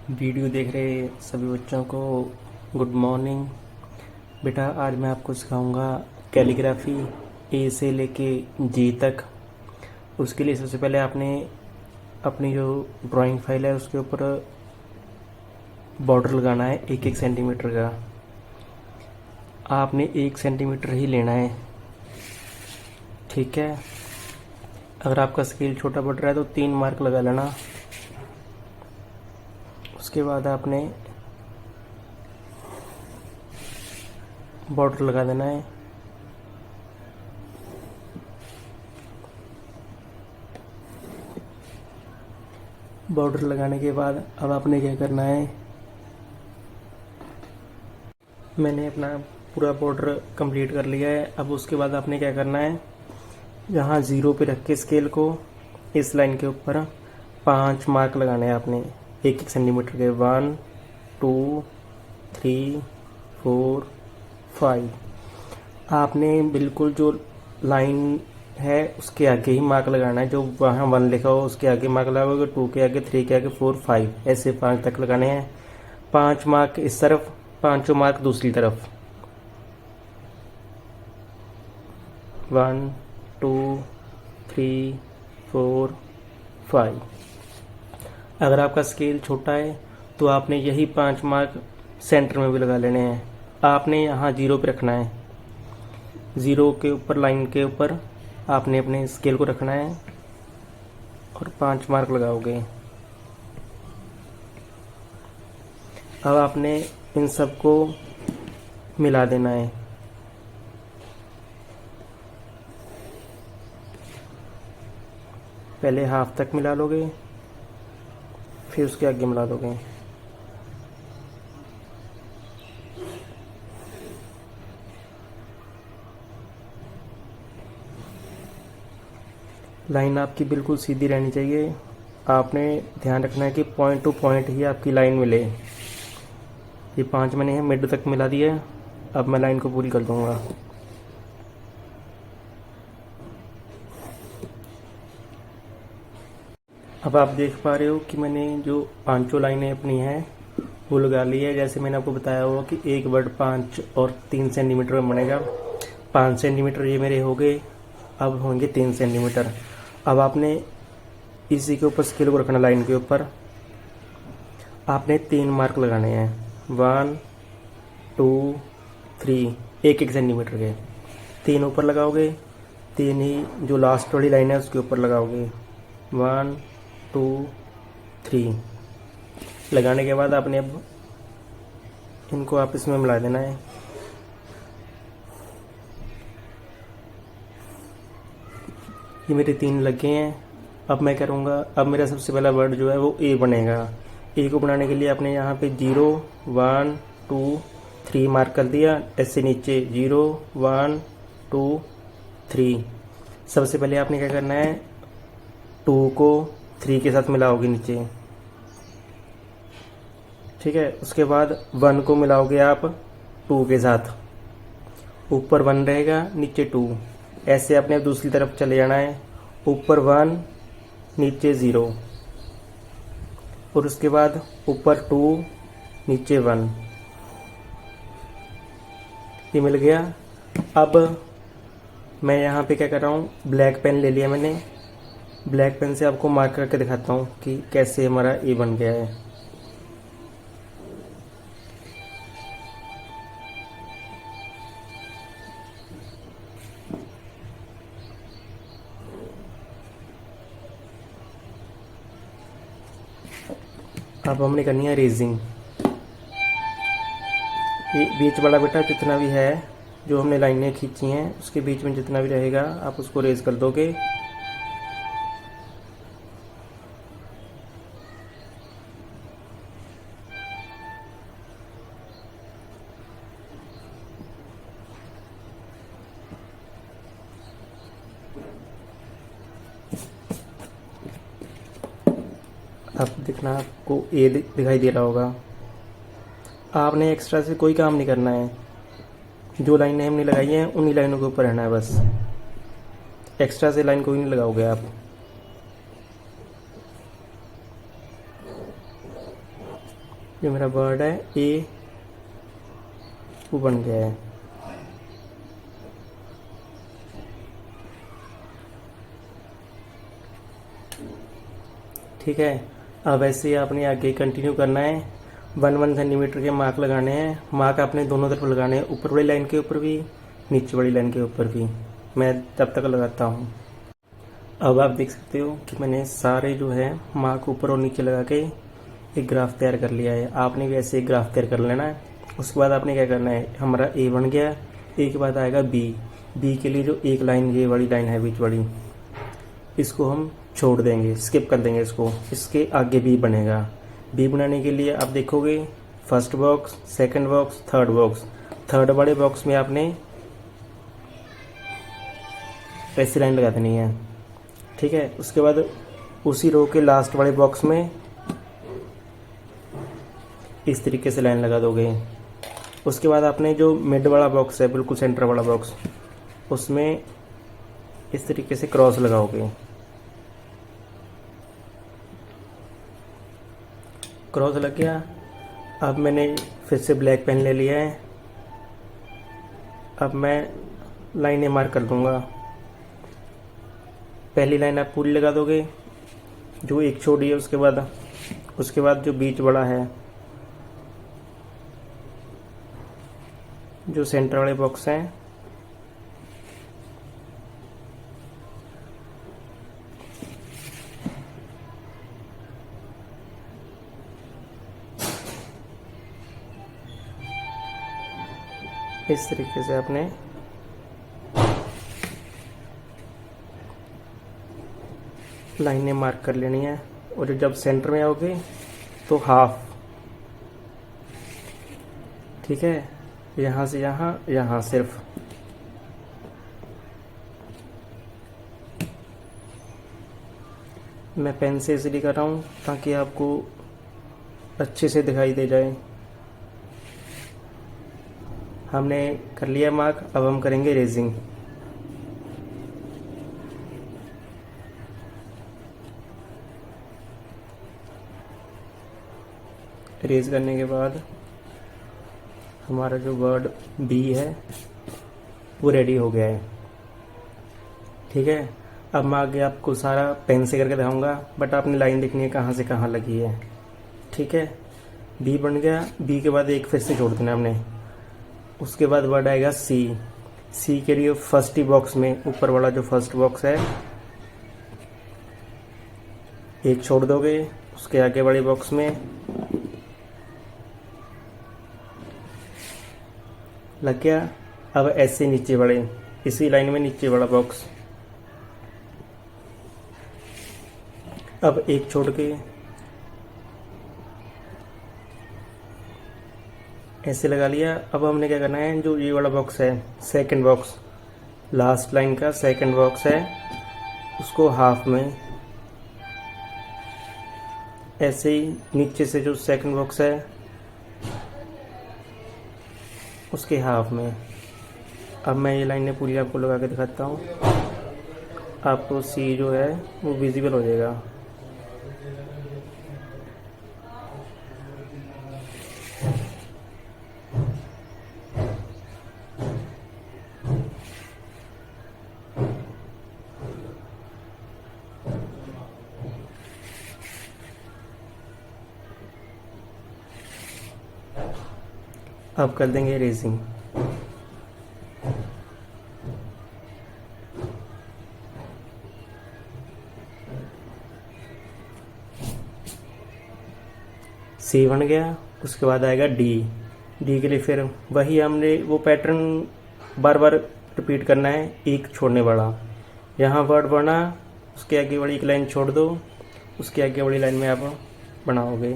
Video देख रहे सभी बच्चों को गुड मॉर्निंग। बेटा आज मैं आपको सिखाऊंगा कैलीग्राफी ए से लेके जी तक। उसके लिए सबसे पहले आपने अपनी जो ड्राइंग फाइल है उसके ऊपर बॉर्डर लगाना है 1-1 सेंटीमीटर का। आपने 1 सेंटीमीटर ही लेना है, ठीक है। अगर आपका स्केल छोटा पड़ रहा है तो 3 मार्क लगा लेना। उसके बाद आपने बॉर्डर लगा देना है। बॉर्डर लगाने के बाद अब आपने क्या करना है, मैंने अपना पूरा बॉर्डर कंप्लीट कर लिया है। अब उसके बाद आपने क्या करना है, यहाँ 0 पे रख के स्केल को इस लाइन के ऊपर 5 मार्क लगाने हैं आपने 1-1 सेंटीमीटर के। 1 2 3 4 5। आपने बिल्कुल जो लाइन है उसके आगे ही मार्क लगाना है। जो वहाँ 1 लिखा हो उसके आगे मार्क लगाओगे, 2 के आगे, 3 के आगे, 4 5, ऐसे 5 तक लगाने हैं। 5 मार्क इस तरफ, 5 मार्क दूसरी तरफ। 1 2 3 4 5। अगर आपका स्केल छोटा है तो आपने यही 5 मार्क सेंटर में भी लगा लेने हैं। आपने यहाँ 0 पे रखना है। 0 के ऊपर, लाइन के ऊपर आपने अपने स्केल को रखना है और 5 मार्क लगाओगे। अब आपने इन सबको मिला देना है। पहले हाफ तक मिला लोगे, फिर उसके आगे मिला दोगे। लाइन आपकी बिल्कुल सीधी रहनी चाहिए। आपने ध्यान रखना है कि पॉइंट टू पॉइंट ही आपकी लाइन मिले। ये 5 मैंने मिड तक मिला दिया है। अब मैं लाइन को पूरी कर दूंगा। अब आप देख पा रहे हो कि मैंने जो 5 लाइनें अपनी हैं वो लगा ली है। जैसे मैंने आपको बताया हुआ कि एक वर्ड 5 और 3 सेंटीमीटर में बनेगा। 5 सेंटीमीटर ये मेरे हो गए, अब होंगे 3 सेंटीमीटर। अब आपने इसी के ऊपर स्केल को रखना, लाइन के ऊपर आपने 3 मार्क लगाने हैं। 1 2 3, 1-1 सेंटीमीटर के 3 ऊपर लगाओगे। 3 ही जो लास्ट वाली लाइन है उसके ऊपर लगाओगे। 1 2 3 लगाने के बाद आपने अब इनको आपस में मिला देना है। ये मेरे 3 लग गए हैं। अब मैं करूँगा, अब मेरा सबसे पहला वर्ड जो है वो ए बनेगा। ए को बनाने के लिए आपने यहाँ पे 0 1 2 3 मार्क कर दिया। ऐसे नीचे 0 1 2 3। सबसे पहले आपने क्या करना है, 2 को 3 के साथ मिलाओगे नीचे, ठीक है। उसके बाद 1 को मिलाओगे आप 2 के साथ, ऊपर 1 रहेगा, नीचे 2। ऐसे आपने दूसरी तरफ चले जाना है। ऊपर 1, नीचे 0, और उसके बाद ऊपर 2, नीचे 1। ये मिल गया। अब मैं यहाँ पे क्या कर रहा हूँ, ब्लैक पेन ले लिया मैंने। ब्लैक पेन से आपको मार्क करके दिखाता हूँ कि कैसे हमारा ए बन गया है। अब हमने करनी है रेजिंग। ये बीच वाला बेटा जितना भी है, जो हमने लाइनें खींची हैं उसके बीच में जितना भी रहेगा आप उसको रेज कर दोगे। अब देखना आपको ए दिखाई दे रहा होगा। आपने एक्स्ट्रा से कोई काम नहीं करना है। जो लाइनें हमने लगाई हैं उन्हीं लाइनों के ऊपर रहना है बस। एक्स्ट्रा से लाइन कोई नहीं लगाओगे आप। जो मेरा वर्ड है ए वो बन गया है। ठीक है, अब ऐसे ही आपने आगे कंटिन्यू करना है। 1 सेंटीमीटर के मार्क लगाने हैं। मार्क आपने दोनों तरफ लगाने हैं, ऊपर वाली लाइन के ऊपर भी, नीचे वाली लाइन के ऊपर भी। मैं तब तक लगाता हूँ। अब आप देख सकते हो कि मैंने सारे जो है मार्क ऊपर और नीचे लगा के एक ग्राफ तैयार कर लिया है। आपने भी ऐसे एक ग्राफ तैयार कर लेना है। उसके बाद आपने क्या करना है, हमारा ए बन गया, ए के बाद आएगा बी। बी के लिए जो एक लाइन ये वाली लाइन है बीच वाली, इसको हम छोड़ देंगे, स्किप कर देंगे इसको। इसके आगे बी बनेगा। बी बनाने के लिए आप देखोगे first box, second box, third box. Third वाले बॉक्स में आपने ऐसी लाइन लगा देनी है। ठीक है, उसके बाद उसी रो के लास्ट वाले बॉक्स में इस तरीके से लाइन लगा दोगे। उसके बाद आपने जो मिड वाला बॉक्स है, बिल्कुल सेंटर वाला बॉक्स, उसमें इस तरीके से क्रॉस लगाओगे। क्रॉस लग गया। अब मैंने फिर से ब्लैक पेन ले लिया है। अब मैं लाइनें मार्क कर दूंगा। पहली लाइन आप पूरी लगा दोगे, जो एक छोड़ी है। उसके बाद जो बीच वाला है, जो सेंटर वाले बॉक्स हैं, इस तरीके से आपने लाइनें मार्क कर लेनी है। और जब सेंटर में आओगे तो हाफ, ठीक है, यहाँ से यहाँ, यहाँ सिर्फ। मैं पेन से इसलिए कर रहा हूँ ताकि आपको अच्छे से दिखाई दे जाए। हमने कर लिया मार्क, अब हम करेंगे रेजिंग। रेज करने के बाद हमारा जो वर्ड बी है वो रेडी हो गया है। ठीक है, अब मैं आगे आपको सारा पेन से करके दिखाऊंगा, बट आपने लाइन देखनी है कहाँ से कहाँ लगी है। ठीक है, बी बन गया। बी के बाद एक फिर से जोड़ देना हमने। उसके बाद वर्ड आएगा सी। सी के लिए फर्स्ट ही बॉक्स में, ऊपर वाला जो फर्स्ट बॉक्स है, एक छोड़ दोगे। उसके आगे वाले बॉक्स में लग गया। अब ऐसे नीचे वाले, इसी लाइन में नीचे वाला बॉक्स, अब एक छोड़ के ऐसे लगा लिया। अब हमने क्या करना है, जो ये वाला बॉक्स है, सेकंड बॉक्स, लास्ट लाइन का सेकंड बॉक्स है, उसको हाफ में ऐसे ही नीचे से जो सेकंड बॉक्स है उसके हाफ में। अब मैं ये लाइनें पूरी आपको लगा के दिखाता हूँ। आपको सी जो है वो विजिबल हो जाएगा। अब कर देंगे रेजिंग। सी बन गया। उसके बाद आएगा डी। डी के लिए फिर वही हमने वो पैटर्न बार बार रिपीट करना है, एक छोड़ने वाला। यहाँ वर्ड बना, उसके आगे वाली एक लाइन छोड़ दो, उसके आगे वाली लाइन में आप बनाओगे।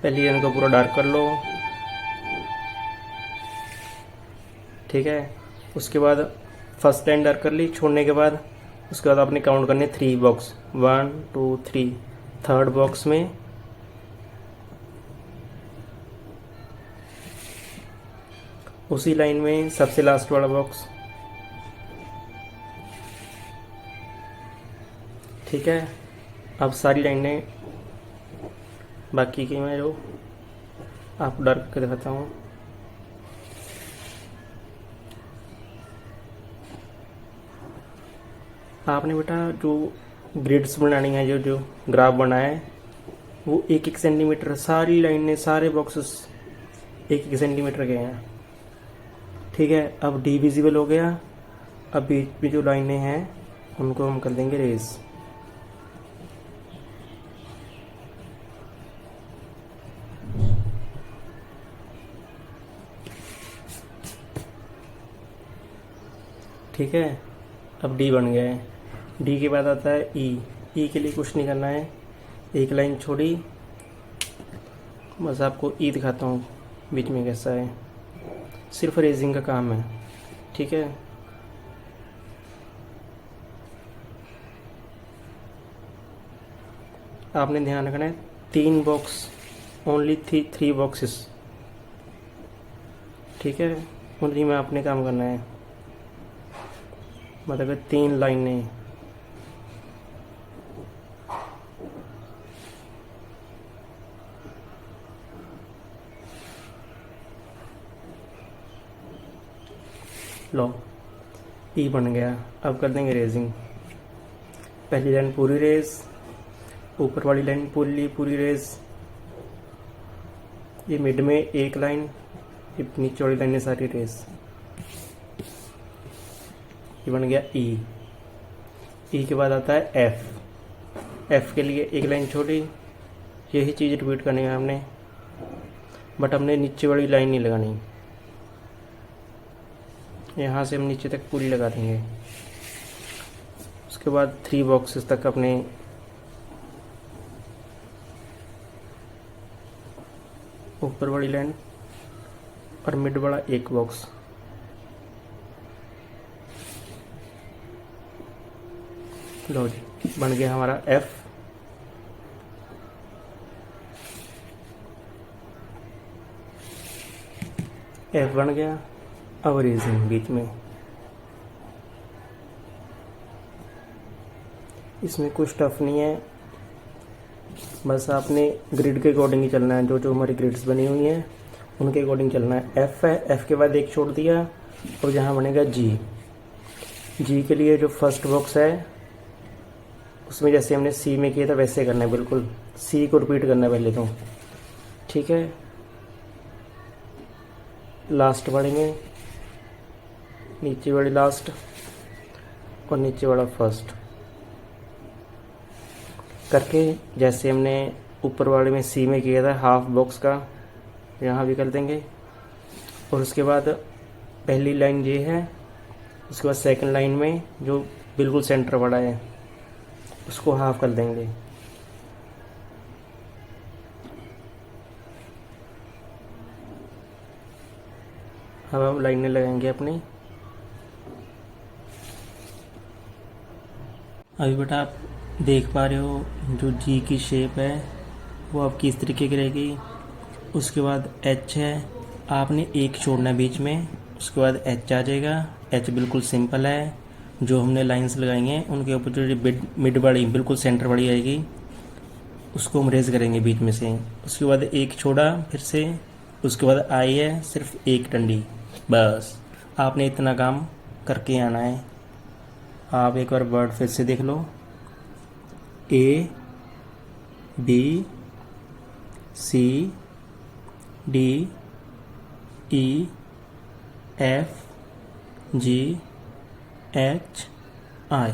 पहली लाइन को पूरा डार्क कर लो। ठीक है, उसके बाद फर्स्ट लाइन डार्क कर ली छोड़ने के बाद। उसके बाद आपने काउंट करने 3 बॉक्स, 1 2 3। थर्ड बॉक्स में उसी लाइन में सबसे लास्ट वाला बॉक्स। ठीक है, अब सारी लाइनें बाकी की मैं जो आपको डार्क करके दिखाता हूँ। आपने बेटा जो ग्रिड्स बनानी है, जो जो ग्राफ बनाया है, वो 1-1 सेंटीमीटर सारी लाइनें, सारे बॉक्सेस 1-1 सेंटीमीटर के हैं। ठीक है, अब डी विजिबल हो गया। अब बीच में जो लाइनें हैं उनको हम कर देंगे रेज। ठीक है, अब डी बन गया है। डी के बाद आता है ई। ई के लिए कुछ नहीं करना है, एक लाइन छोड़ी, बस आपको ई दिखाता हूँ बीच में कैसा है, सिर्फ रेजिंग का काम है। ठीक है, आपने ध्यान रखना है 3 बॉक्स, ओनली 3 बॉक्सेस। ठीक है, उन्हीं में आपने काम करना है, मतलब 3 लाइनें। लो, ई बन गया। अब कर देंगे रेजिंग। पहली लाइन पूरी रेज, ऊपर वाली लाइन पूरी रेज, ये मिड में एक लाइन, ये नीचे वाली लाइन सारी रेज। ये बन गया ई। ई के बाद आता है एफ। एफ के लिए एक लाइन छोड़ी, यही चीज़ रिपीट करनी है हमने, बट हमने नीचे वाली लाइन नहीं लगानी, यहाँ से हम नीचे तक पूरी लगा देंगे। उसके बाद 3 बॉक्सेस तक अपने ऊपर वाली लाइन और मिड वाला एक बॉक्स। लो जी, बन गया हमारा एफ। एफ बन गया। अब रेजिंग बीच में, इसमें कुछ टफ नहीं है, बस आपने ग्रिड के अकॉर्डिंग ही चलना है। जो जो हमारी ग्रिड्स बनी हुई हैं उनके अकॉर्डिंग चलना है। एफ है, एफ के बाद एक छोड़ दिया और जहाँ बनेगा जी। जी के लिए जो फर्स्ट बॉक्स है उसमें जैसे हमने सी में किया था वैसे करना है, बिल्कुल सी को रिपीट करना है पहले तो। ठीक है, लास्ट बढ़ेंगे, नीचे वाली लास्ट और नीचे वाला फर्स्ट करके, जैसे हमने ऊपर वाले में सी में किया था हाफ बॉक्स का, यहाँ भी कर देंगे। और उसके बाद पहली लाइन ये है, उसके बाद सेकंड लाइन में जो बिल्कुल सेंटर वाला है उसको हाफ कर देंगे। अब हम लाइनें लगाएंगे अपनी। अभी बेटा आप देख पा रहे हो जो जी की शेप है वो आपकी इस तरीके की रहेगी। उसके बाद एच है, आपने एक छोड़ना है बीच में, उसके बाद एच आ जाएगा। एच बिल्कुल सिंपल है, जो हमने लाइंस लगाई हैं उनके ऊपर जो मिड वाली बिल्कुल सेंटर वाली आएगी उसको हम रेज करेंगे बीच में से। उसके बाद एक छोड़ा फिर से, उसके बाद आई है सिर्फ एक डंडी, बस आपने इतना काम करके आना है। आप एक बार वर्ड फिर से देख लो, A B C D E F G H I.